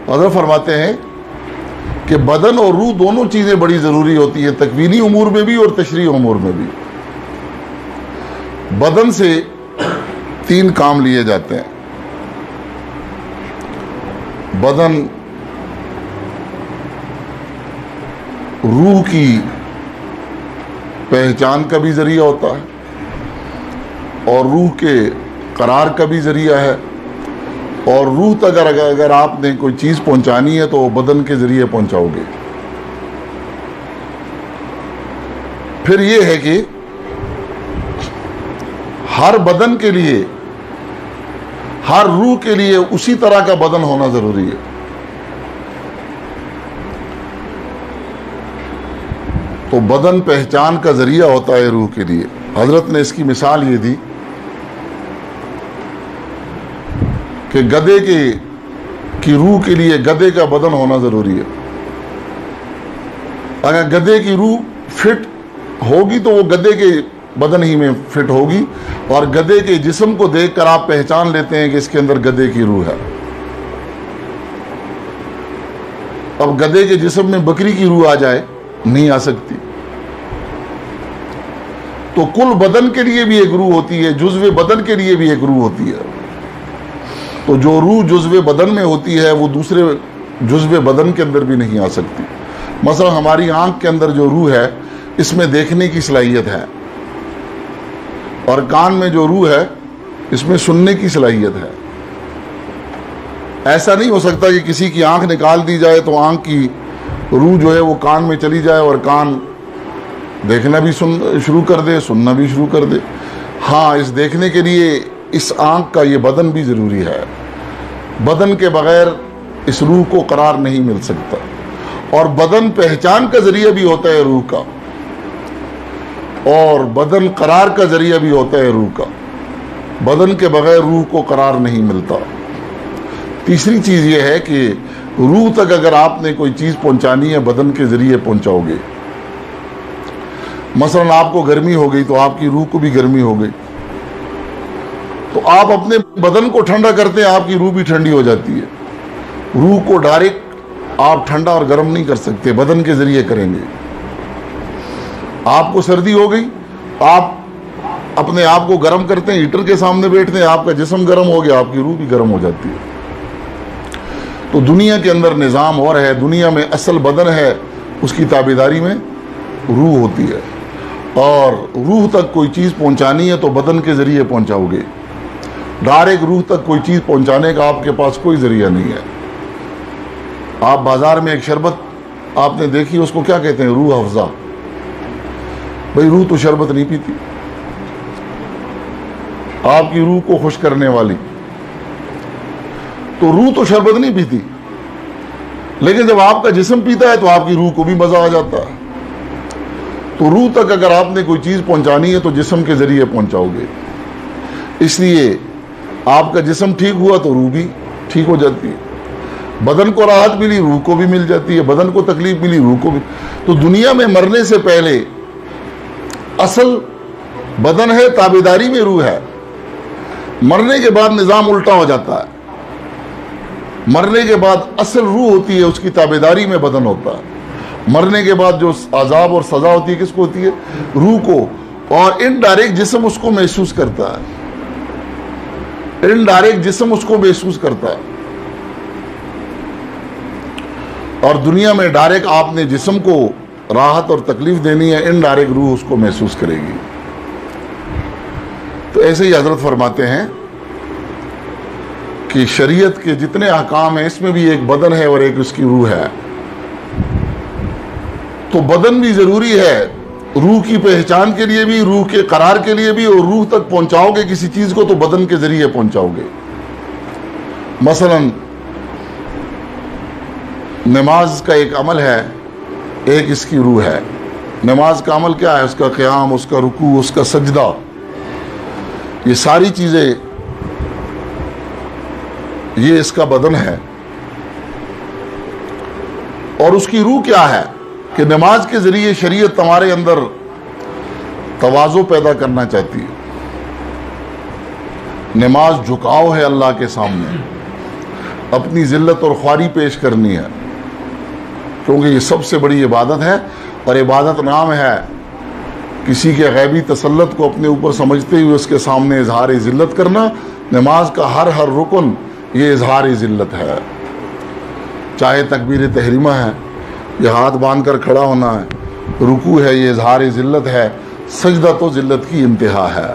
حضرت فرماتے ہیں کہ بدن اور روح دونوں چیزیں بڑی ضروری ہوتی ہیں، تکوینی امور میں بھی اور تشریعی امور میں بھی۔ بدن سے 3 کام لیے جاتے ہیں۔ بدن روح کی پہچان کا بھی ذریعہ ہوتا ہے اور روح کے قرار کا بھی ذریعہ ہے، اور روح تک اگر آپ نے کوئی چیز پہنچانی ہے تو وہ بدن کے ذریعے پہنچاؤ گے۔ پھر یہ ہے کہ ہر بدن کے لیے، ہر روح کے لیے اسی طرح کا بدن ہونا ضروری ہے۔ تو بدن پہچان کا ذریعہ ہوتا ہے روح کے لیے۔ حضرت نے اس کی مثال یہ دی کہ گدھے کی روح کے لیے گدھے کا بدن ہونا ضروری ہے۔ اگر گدھے کی روح فٹ ہوگی تو وہ گدھے کے بدن ہی میں فٹ ہوگی، اور گدھے کے جسم کو دیکھ کر آپ پہچان لیتے ہیں کہ اس کے اندر گدھے کی روح ہے۔ اب گدھے کے جسم میں بکری کی روح آ جائے، نہیں آ سکتی۔ تو کل بدن کے لیے بھی ایک روح ہوتی ہے، جزو بدن کے لیے بھی ایک روح ہوتی ہے۔ تو جو روح جزو بدن میں ہوتی ہے وہ دوسرے جزو بدن کے اندر بھی نہیں آ سکتی۔ مثلا ہماری آنکھ کے اندر جو روح ہے، اس میں دیکھنے کی صلاحیت ہے، اور کان میں جو روح ہے اس میں سننے کی صلاحیت ہے۔ ایسا نہیں ہو سکتا کہ کسی کی آنکھ نکال دی جائے تو آنکھ کی روح جو ہے وہ کان میں چلی جائے اور کان دیکھنا بھی شروع کر دے، سننا بھی شروع کر دے۔ ہاں، اس دیکھنے کے لیے اس آنکھ کا یہ بدن بھی ضروری ہے۔ بدن کے بغیر اس روح کو قرار نہیں مل سکتا، اور بدن پہچان کا ذریعہ بھی ہوتا ہے روح کا، اور بدن قرار کا ذریعہ بھی ہوتا ہے روح کا۔ بدن کے بغیر روح کو قرار نہیں ملتا۔ تیسری چیز یہ ہے کہ روح تک اگر آپ نے کوئی چیز پہنچانی ہے بدن کے ذریعے پہنچاؤ گے۔ مثلا آپ کو گرمی ہو گئی تو آپ کی روح کو بھی گرمی ہو گئی، تو آپ اپنے بدن کو ٹھنڈا کرتے ہیں، آپ کی روح بھی ٹھنڈی ہو جاتی ہے۔ روح کو ڈائریکٹ آپ ٹھنڈا اور گرم نہیں کر سکتے، بدن کے ذریعے کریں گے۔ آپ کو سردی ہو گئی، آپ اپنے آپ کو گرم کرتے ہیں، ہیٹر کے سامنے بیٹھتے ہیں، آپ کا جسم گرم ہو گیا، آپ کی روح بھی گرم ہو جاتی ہے۔ تو دنیا کے اندر نظام اور ہے، دنیا میں اصل بدن ہے، اس کی تابعداری میں روح ہوتی ہے، اور روح تک کوئی چیز پہنچانی ہے تو بدن کے ذریعے پہنچاؤ گے۔ ڈائریکٹ روح تک کوئی چیز پہنچانے کا آپ کے پاس کوئی ذریعہ نہیں ہے۔ آپ بازار میں ایک شربت آپ نے دیکھی، اس کو کیا کہتے ہیں؟ روح افزا۔ بھئی روح تو شربت نہیں پیتی، آپ کی روح کو خوش کرنے والی تو روح تو شربت نہیں پیتی، لیکن جب آپ کا جسم پیتا ہے تو آپ کی روح کو بھی مزہ آ جاتا ہے۔ تو روح تک اگر آپ نے کوئی چیز پہنچانی ہے تو جسم کے ذریعے پہنچاؤ گے۔ اس لیے آپ کا جسم ٹھیک ہوا تو روح بھی ٹھیک ہو جاتی ہے۔ بدن کو راحت ملی، روح کو بھی مل جاتی ہے، بدن کو تکلیف ملی، روح کو بھی۔ تو دنیا میں مرنے سے پہلے اصل بدن ہے، تابعداری میں روح ہے۔ مرنے کے بعد نظام الٹا ہو جاتا ہے۔ مرنے کے بعد اصل روح ہوتی ہے، اس کی تابعداری میں بدن ہوتا ہے۔ مرنے کے بعد جو عذاب اور سزا ہوتی ہے کس کو ہوتی ہے؟ روح کو، اور انڈائریکٹ جسم اس کو محسوس کرتا ہے، انڈائریکٹ جسم اس کو محسوس کرتا ہے۔ اور دنیا میں ڈائریکٹ آپ نے جسم کو راحت اور تکلیف دینی ہے، انڈائریکٹ روح اس کو محسوس کرے گی۔ تو ایسے ہی حضرت فرماتے ہیں کہ شریعت کے جتنے احکام ہیں اس میں بھی ایک بدن ہے اور ایک اس کی روح ہے۔ تو بدن بھی ضروری ہے، روح کی پہچان کے لیے بھی، روح کے قرار کے لیے بھی، اور روح تک پہنچاؤ گے کسی چیز کو تو بدن کے ذریعے پہنچاؤ گے۔ مثلا نماز کا ایک عمل ہے، ایک اس کی روح ہے۔ نماز کا عمل کیا ہے؟ اس کا قیام، اس کا رکوع، اس کا سجدہ، یہ ساری چیزیں، یہ اس کا بدن ہے۔ اور اس کی روح کیا ہے کہ نماز کے ذریعے شریعت ہمارے اندر تواضع پیدا کرنا چاہتی ہے. نماز جھکاؤ ہے اللہ کے سامنے، اپنی ذلت اور خواری پیش کرنی ہے، کیونکہ یہ سب سے بڑی عبادت ہے. اور عبادت نام ہے کسی کے غیبی تسلط کو اپنے اوپر سمجھتے ہوئے اس کے سامنے اظہار ذلت کرنا. نماز کا ہر رکن یہ اظہار ذلت ہے، چاہے تکبیر تحریمہ ہے، یہ ہاتھ باندھ کر کھڑا ہونا ہے، رکوع ہے یہ اظہار ذلت ہے، سجدہ تو ذلت کی انتہا ہے.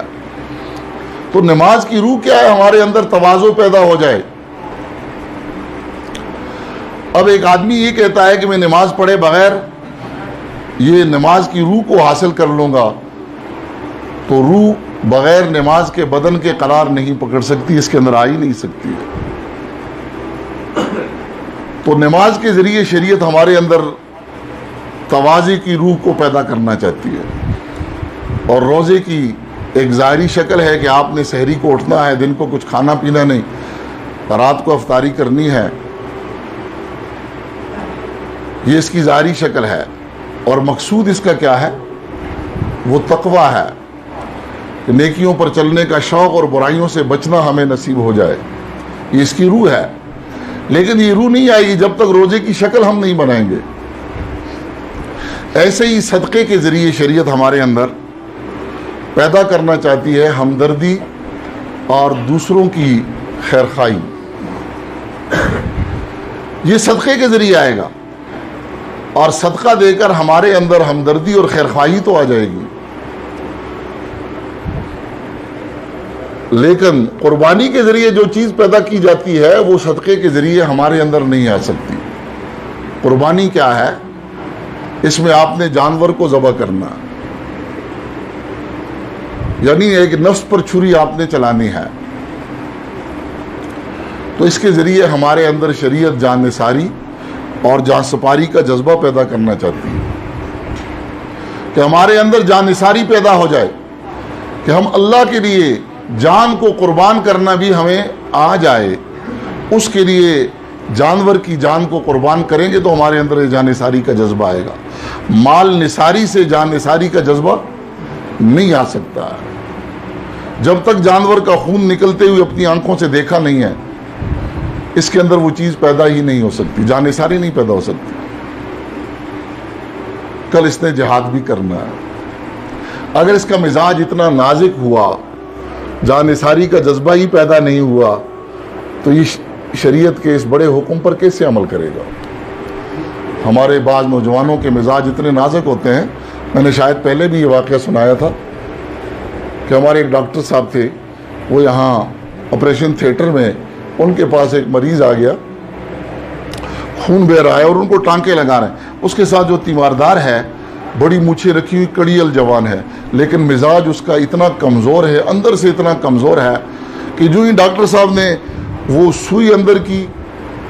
تو نماز کی روح کیا ہے؟ ہمارے اندر تواضع پیدا ہو جائے. اب ایک آدمی یہ کہتا ہے کہ میں نماز پڑھے بغیر یہ نماز کی روح کو حاصل کر لوں گا، تو روح بغیر نماز کے بدن کے قرار نہیں پکڑ سکتی، اس کے اندر آ ہی نہیں سکتی ہے. تو نماز کے ذریعے شریعت ہمارے اندر تواضع کی روح کو پیدا کرنا چاہتی ہے. اور روزے کی ایک ظاہری شکل ہے کہ آپ نے سحری کو اٹھنا ہے، دن کو کچھ کھانا پینا نہیں، رات کو افطاری کرنی ہے، یہ اس کی ظاہری شکل ہے. اور مقصود اس کا کیا ہے؟ وہ تقویٰ ہے کہ نیکیوں پر چلنے کا شوق اور برائیوں سے بچنا ہمیں نصیب ہو جائے. یہ اس کی روح ہے. لیکن یہ روح نہیں آئے گی جب تک روزے کی شکل ہم نہیں بنائیں گے. ایسے ہی صدقے کے ذریعے شریعت ہمارے اندر پیدا کرنا چاہتی ہے ہمدردی اور دوسروں کی خیرخواہی. یہ صدقے کے ذریعے آئے گا، اور صدقہ دے کر ہمارے اندر ہمدردی اور خیرخواہی تو آ جائے گی. لیکن قربانی کے ذریعے جو چیز پیدا کی جاتی ہے وہ صدقے کے ذریعے ہمارے اندر نہیں آ سکتی. قربانی کیا ہے؟ اس میں آپ نے جانور کو ذبح کرنا، یعنی ایک نفس پر چھری آپ نے چلانی ہے. تو اس کے ذریعے ہمارے اندر شریعت جان نثاری اور جان سپاری کا جذبہ پیدا کرنا چاہتی ہے کہ ہمارے اندر جان نثاری پیدا ہو جائے، کہ ہم اللہ کے لیے جان کو قربان کرنا بھی ہمیں آ جائے. اس کے لیے جانور کی جان کو قربان کریں گے تو ہمارے اندر جان نثاری کا جذبہ آئے گا. مال نثاری سے جان نثاری کا جذبہ نہیں آ سکتا. جب تک جانور کا خون نکلتے ہوئے اپنی آنکھوں سے دیکھا نہیں ہے، اس کے اندر وہ چیز پیدا ہی نہیں ہو سکتی، جان نثاری نہیں پیدا ہو سکتی. کل اس نے جہاد بھی کرنا ہے. اگر اس کا مزاج اتنا نازک ہوا، جان نثاری کا جذبہ ہی پیدا نہیں ہوا، تو یہ شریعت کے اس بڑے حکم پر کیسے عمل کرے گا؟ ہمارے بعض نوجوانوں کے مزاج اتنے نازک ہوتے ہیں. میں نے شاید پہلے بھی یہ واقعہ سنایا تھا کہ ہمارے ایک ڈاکٹر صاحب تھے، وہ یہاں آپریشن تھیٹر میں ان کے پاس ایک مریض آ گیا، خون بہ رہا ہے اور ان کو ٹانکے لگا رہے ہیں. اس کے ساتھ جو تیماردار ہے، بڑی مونچھیں رکھی ہوئی، کڑی الجوان ہے، لیکن مزاج اس کا اتنا کمزور ہے، اندر سے اتنا کمزور ہے کہ جو ہی ڈاکٹر صاحب نے وہ سوئی اندر کی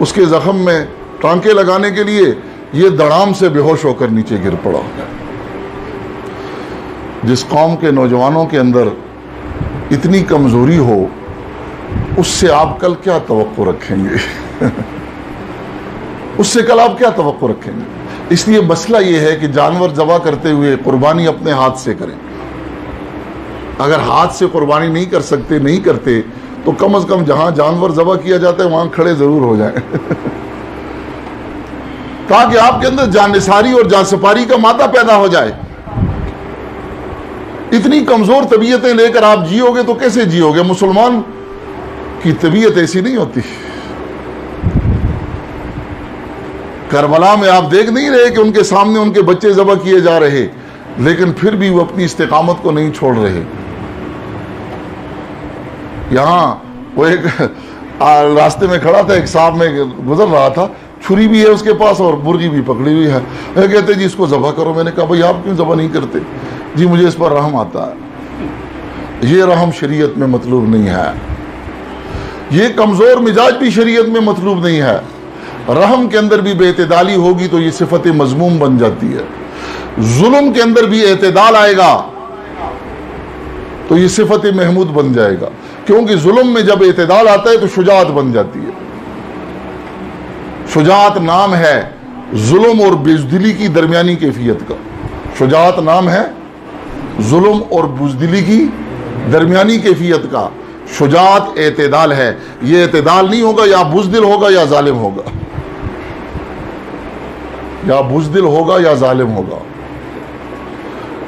اس کے زخم میں ٹانکے لگانے کے لیے، یہ دڑام سے بے ہوش ہو کر نیچے گر پڑا. جس قوم کے نوجوانوں کے اندر اتنی کمزوری ہو، اس سے آپ کل کیا توقع رکھیں گے؟ اس سے کل آپ کیا توقع رکھیں گے؟ اس لیے مسئلہ یہ ہے کہ جانور ذبح کرتے ہوئے قربانی اپنے ہاتھ سے کریں. اگر ہاتھ سے قربانی نہیں کر سکتے، نہیں کرتے، تو کم از کم جہاں جانور ذبح کیا جاتا ہے وہاں کھڑے ضرور ہو جائیں تاکہ آپ کے اندر جان نثاری اور جان سپاری کا مادہ پیدا ہو جائے. اتنی کمزور طبیعتیں لے کر آپ جیو گے تو کیسے جیو گے؟ مسلمان کی طبیعت ایسی نہیں ہوتی. کربلا میں آپ دیکھ نہیں رہے کہ ان کے سامنے ان کے بچے ذبح کیے جا رہے، لیکن پھر بھی وہ اپنی استقامت کو نہیں چھوڑ رہے. یہاں وہ ایک راستے میں کھڑا تھا، ایک صاحب میں گزر رہا تھا، چھری بھی ہے اس کے پاس اور مرغی بھی پکڑی ہوئی ہے. وہ کہتے جی اس کو ذبح کرو. میں نے کہا بھائی آپ کیوں ذبح نہیں کرتے؟ جی مجھے اس پر رحم آتا ہے. یہ رحم شریعت میں مطلوب نہیں ہے. یہ کمزور مزاج بھی شریعت میں مطلوب نہیں ہے. رحم کے اندر بھی بے اعتدالی ہوگی تو یہ صفت مذموم بن جاتی ہے. ظلم کے اندر بھی اعتدال آئے گا تو یہ صفت محمود بن جائے گا، کیونکہ ظلم میں جب اعتدال آتا ہے تو شجاعت بن جاتی ہے. شجاعت نام ہے ظلم اور بزدلی کی درمیانی کیفیت کا. شجاعت نام ہے ظلم اور بزدلی کی درمیانی کیفیت کا. شجاعت اعتدال ہے. یہ اعتدال نہیں ہوگا یا بزدل ہوگا یا ظالم ہوگا, یا بزدل ہوگا یا ظالم ہوگا.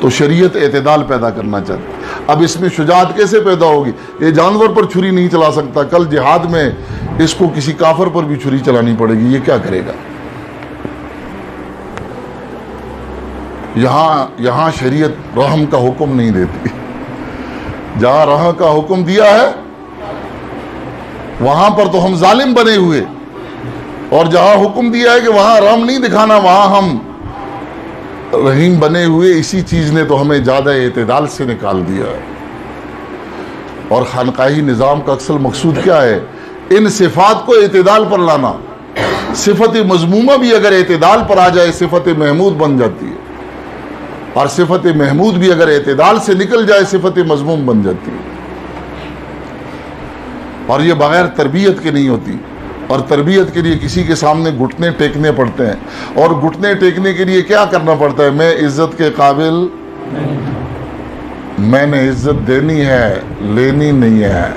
تو شریعت اعتدال پیدا کرنا چاہتی. اب اس میں شجاعت کیسے پیدا ہوگی؟ یہ جانور پر چھری نہیں چلا سکتا, کل جہاد میں اس کو کسی کافر پر بھی چھری چلانی پڑے گی, یہ کیا کرے گا؟ یہاں شریعت رحم کا حکم نہیں دیتی. جہاں رحم کا حکم دیا ہے وہاں پر تو ہم ظالم بنے ہوئے, اور جہاں حکم دیا ہے کہ وہاں رحم نہیں دکھانا وہاں ہم رحیم بنے ہوئے. اسی چیز نے تو ہمیں زیادہ اعتدال سے نکال دیا ہے. اور خانقاہی نظام کا اصل مقصود کیا ہے؟ ان صفات کو اعتدال پر لانا. صفت مذمومہ بھی اگر اعتدال پر آ جائے صفت محمود بن جاتی ہے, اور صفت محمود بھی اگر اعتدال سے نکل جائے صفت مذموم بن جاتی ہے. اور یہ بغیر تربیت کے نہیں ہوتی. اور تربیت کے لیے کسی کے سامنے گھٹنے ٹیکنے پڑتے ہیں, اور گھٹنے ٹیکنے کے لیے کیا کرنا پڑتا ہے؟ میں عزت کے قابل, میں نے عزت دینی ہے, لینی نہیں ہے.